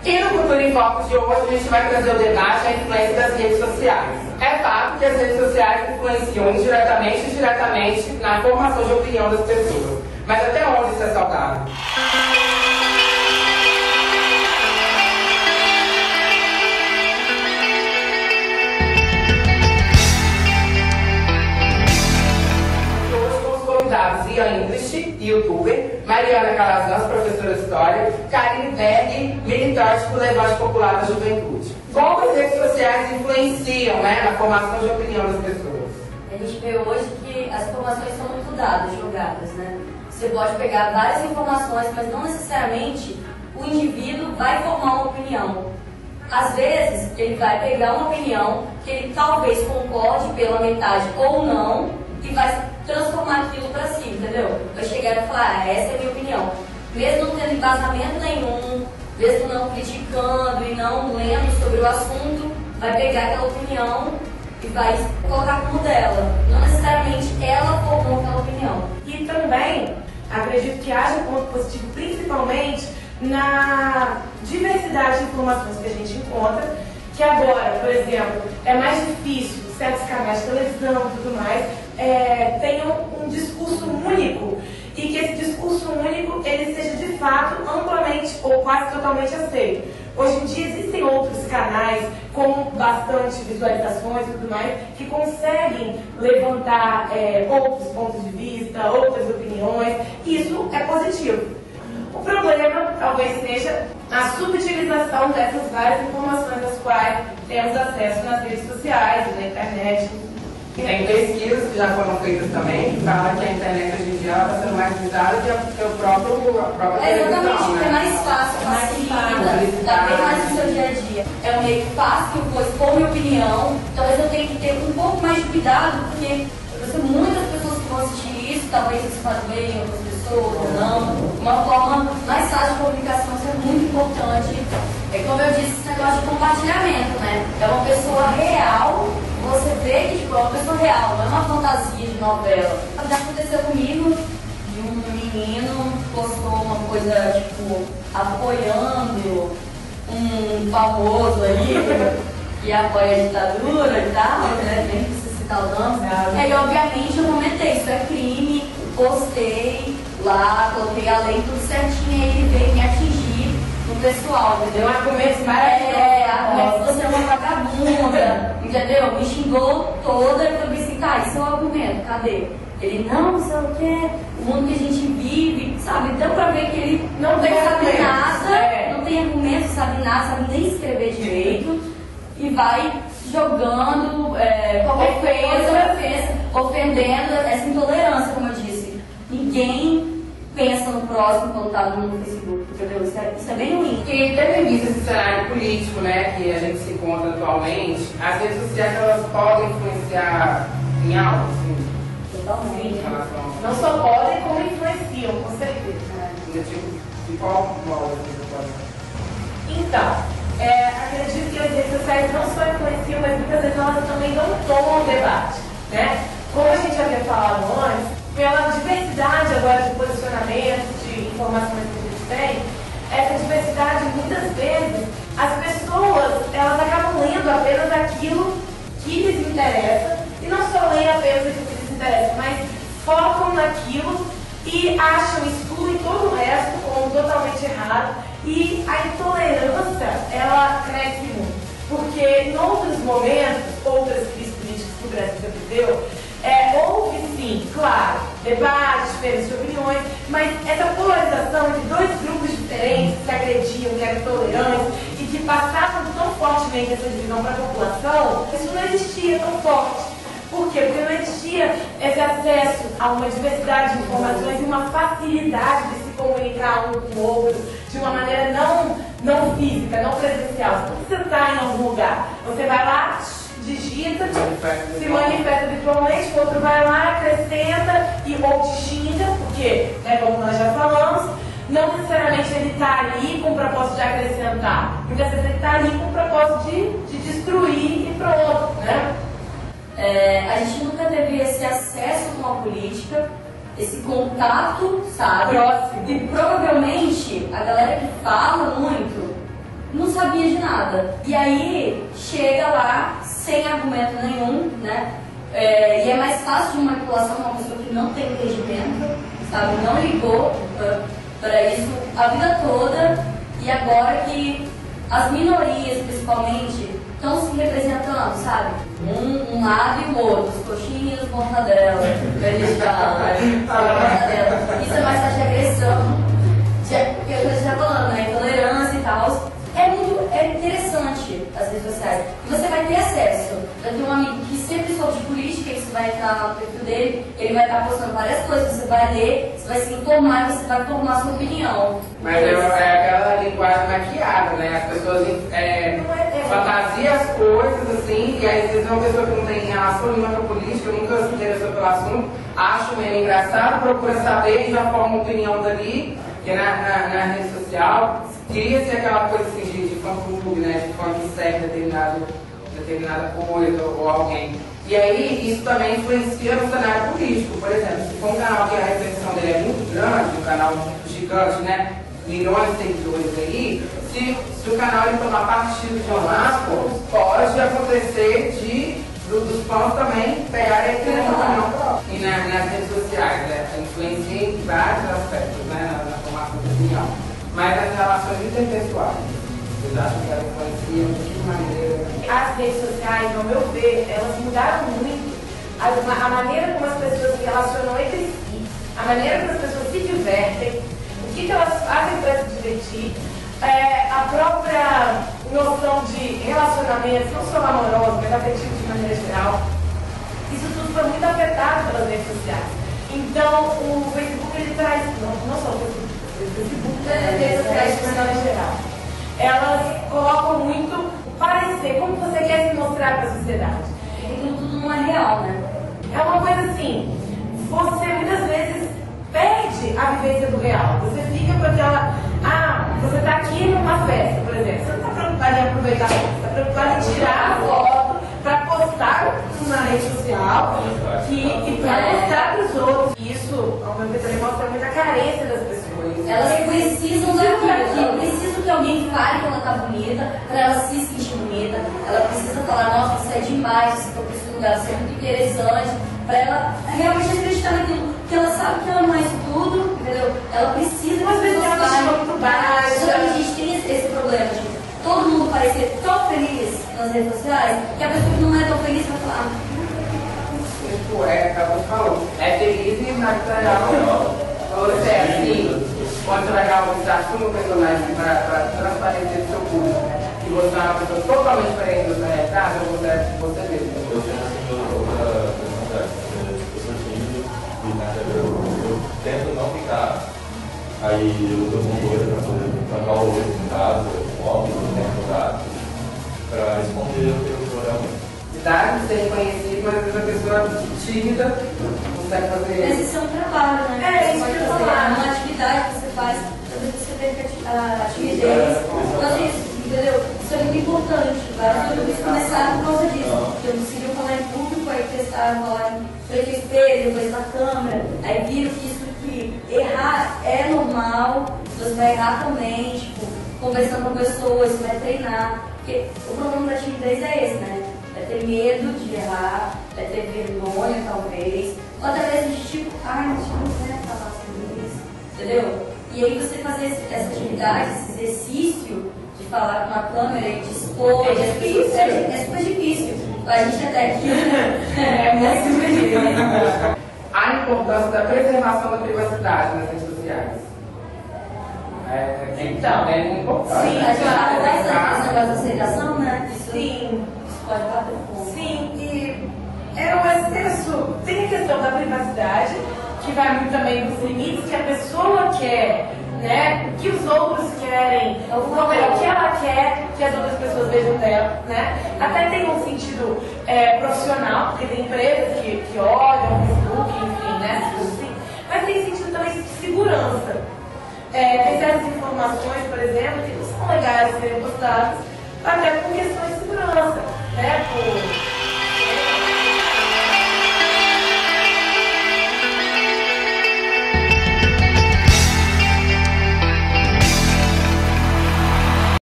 E no Cultura em Foco de hoje a gente vai trazer o debate à influência das redes sociais. É fato que as redes sociais influenciam indiretamente e diretamente na formação de opinião das pessoas. Mas até onde isso é saudável? Hoje com os convidados Ian English, youtuber, Mariana Calazans, professora de História, Karine Berg, militante do Levante Popular da Juventude. Como as redes sociais influenciam, na formação de opinião das pessoas? A gente vê hoje que as informações são muito dadas, jogadas, né? Você pode pegar várias informações, mas não necessariamente o indivíduo vai formar uma opinião. Às vezes, ele vai pegar uma opinião que ele talvez concorde pela metade ou não e vai transformar aquilo para si, entendeu? Vai chegar e falar, essa é a minha opinião. Mesmo não tendo embasamento nenhum, mesmo não criticando e não lendo sobre o assunto, vai pegar aquela opinião e vai colocar como dela. Não necessariamente ela formou aquela opinião. E também, acredito que haja um ponto positivo, principalmente na diversidade de informações que a gente encontra, que agora, por exemplo, é mais difícil certos canais de televisão e tudo mais tenham um discurso único e que esse discurso único ele seja de fato amplamente ou quase totalmente aceito. Hoje em dia existem outros canais com bastante visualizações e tudo mais que conseguem levantar outros pontos de vista, outras opiniões, e isso é positivo. O problema talvez seja a subutilização dessas várias informações às quais temos acesso nas redes sociais, na internet. Tem pesquisas que já foram feitas também, que falam que a internet hoje em dia está sendo mais utilizada que a própria televisão. Exatamente, porque é mais fácil, facilita, dá bem mais no seu dia a dia. É um meio fácil, pois, por minha opinião, talvez eu tenha que ter um pouco mais de cuidado, porque eu sei muitas pessoas que vão assistir isso, talvez isso faça bem outras pessoas ou não. Uma forma mais fácil de comunicação, isso é muito importante. É como eu disse, esse negócio de compartilhamento, né? É uma pessoa real. Você vê que tipo, é uma pessoa real, não é uma fantasia de novela. Já aconteceu comigo, de um menino postou uma coisa, tipo, apoiando um famoso ali, que apoia a ditadura e tal, né? Nem precisa citar o nome. E aí, obviamente, eu comentei, isso é crime, postei lá, coloquei a lei tudo certinho, e ele veio me atingir no pessoal, entendeu? Argumentos maravilhosos. Argumentos, você é uma vagabunda, entendeu? Me xingou toda e falei assim, tá, e seu argumento, cadê? Ele, não sei o que, o mundo que a gente vive, sabe? Deu pra ver que ele não sabe nada, não tem argumento, sabe nada, sabe nem escrever direito, e vai jogando qualquer coisa, ofendendo essa intolerância, como eu disse. Ninguém pensa no próximo quando tá no Facebook, entendeu? Isso é bem ruim. E tendo em vista esse cenário político, que a gente se encontra atualmente, as redes sociais elas podem influenciar em algo, assim? Totalmente. Não só podem, como influenciam, com certeza. De qual modo você pode? Então, acredito que as redes sociais não só influenciam, mas muitas vezes elas também não tomam debate, né? Como a gente havia falado antes, pela diversidade agora de posicionamentos, de informações que a gente tem, essa diversidade, muitas vezes, as pessoas, elas acabam lendo apenas aquilo que lhes interessa, e não só leem apenas aquilo que lhes interessa, mas focam naquilo e acham, excluem todo o resto como totalmente errado, e a intolerância, ela cresce muito, porque em outros momentos, outras crises políticas que o Brasil já viveu, houve sim, claro, debates, diferentes de opiniões, mas essa polarização entre dois grupos diferentes que se agrediam, que eram intolerantes e que passavam tão fortemente essa divisão para a população, isso não existia tão forte. Por quê? Porque não existia esse acesso a uma diversidade de informações e uma facilidade de se comunicar um com o outro de uma maneira não física, não presencial. Você não precisa estar em algum lugar. Você vai lá, digita, se manifesta virtualmente, o outro vai lá, acrescenta ou te xinga, porque, como nós já falamos, não necessariamente ele está ali com o propósito de acrescentar, muitas vezes ele está ali com o propósito de destruir e pronto, né? A gente nunca teve esse acesso com a política, esse contato, sabe? Próximo. E provavelmente a galera que fala muito sabia de nada. E aí, chega lá, sem argumento nenhum, né? E é mais fácil de manipulação uma pessoa que não tem entendimento, sabe? Não ligou para isso a vida toda, e agora que as minorias, principalmente, estão se representando, sabe? Um lado e o outro, os coxinhas, os mortadela, que a gente fala, mortadela. Isso é mais fácil de agressão, porque a gente está falando, né? Intolerância e tal. É interessante as redes sociais. E você vai ter acesso. Eu tenho um amigo que sempre soube de política, isso vai entrar no perfil dele, ele vai estar postando várias coisas, você vai ler, você vai se informar, você vai formar sua opinião. Mas é aquela linguagem maquiada, né? As pessoas fantasiam as coisas assim, e aí às vezes uma pessoa que não tem relação nenhuma com a política, nunca se interessou pelo assunto, acha meio engraçado, procura saber e já forma uma opinião dali, que na rede social cria-se aquela coisa assim de fã-clube, né? De fã que segue determinada coisa ou alguém. E aí isso também influencia no cenário político. Por exemplo, se for um canal que a repercussão dele é muito grande, um canal gigante, né? Milhões de seguidores aí, se o canal ele tomar partido de um lado, pode acontecer dos fãs também pegarem aquele opinião e nas redes sociais, né? Influencia em vários aspectos, né? Na formação de opinião. Mas nas relações interpessoais, vocês acham que ela influencia de que maneira? As redes sociais, ao meu ver, elas mudaram muito a maneira como as pessoas se relacionam entre si, a maneira como as pessoas se divertem, o que elas fazem para se divertir, a própria noção de relacionamento, não só amoroso, mas afetivo de maneira geral. Isso tudo foi muito afetado pelas redes sociais. Então, o Facebook ele traz, não só o Facebook, as redes sociais de maneira geral, elas colocam muito parecer, como você quer se mostrar para a sociedade. Então tudo não é real, né? É uma coisa assim, você muitas vezes perde a vivência do real. Você fica com aquela, você está aqui numa festa, por exemplo, você não está preocupado em aproveitar a festa, está preocupado em tirar a foto para postar na rede social e para mostrar para os outros. Isso, ao meu ver, também mostra muita carência das pessoas. Elas precisam daquilo, precisam que alguém fale que ela tá bonita, para ela se sentir bonita. Ela precisa falar, nossa, isso é demais, se for para esse lugar, isso é muito interessante, para ela realmente acreditar naquilo, porque ela sabe que ela não é isso tudo, entendeu? Ela precisa Às vezes ela está muito baixa. Só que a gente tem esse problema de todo mundo parecer tão feliz nas redes sociais, que a pessoa que não é tão feliz vai falar, Acabou de falar, é feliz e na vida real ou você é assim, quando você vai realizar como personagem para transparecer o seu público, e você é uma pessoa totalmente diferente da sua realidade, ou você é você mesmo. Eu tenho assim outra personalidade, eu sou tímido e na verdade eu tento não ficar, aí eu uso alguma coisa para poder trocar o olho em casa, óbvio, temporada, para responder o que eu sou realmente. Idade, ser reconhecido, mas às vezes a pessoa tímida não consegue fazer mas isso. isso é um trabalho, né? Isso Você que eu pode ia fazer, falar. é uma atividade que você faz, às vezes você tem a timidez. Então, isso, entendeu? Isso é muito importante. Vários youtubers começaram por causa disso. Porque não conseguiam falar em público, aí testaram falar em frente ao espelho, depois na câmera. Aí viram que isso que errar é normal, você vai errar também, tipo, conversando com pessoas, você vai treinar. Porque o problema da timidez é esse, né? Vai ter medo de errar, vai ter vergonha talvez, ou até mesmo de tipo, não quero falar sobre isso, entendeu? E aí você fazer essa atividade, esse exercício de falar com a câmera e de expor, é super difícil. A gente até aqui é muito difícil. A importância da preservação da privacidade nas redes sociais. Então, é muito importante. sim, A gente fala claro. bastante esse negócio da aceitação, né? Sim. Pode bater fome. Sim, e o excesso, tem a questão da privacidade, que vai muito também dos limites que a pessoa quer, né? O que os outros querem, o que ela quer que as outras pessoas vejam dela, né? Até tem um sentido profissional, porque tem empresas que olham o Facebook, enfim, né? Assim, mas tem sentido também de segurança. Tem certas informações, por exemplo, que não são legais serem postadas, até por questões de segurança, né?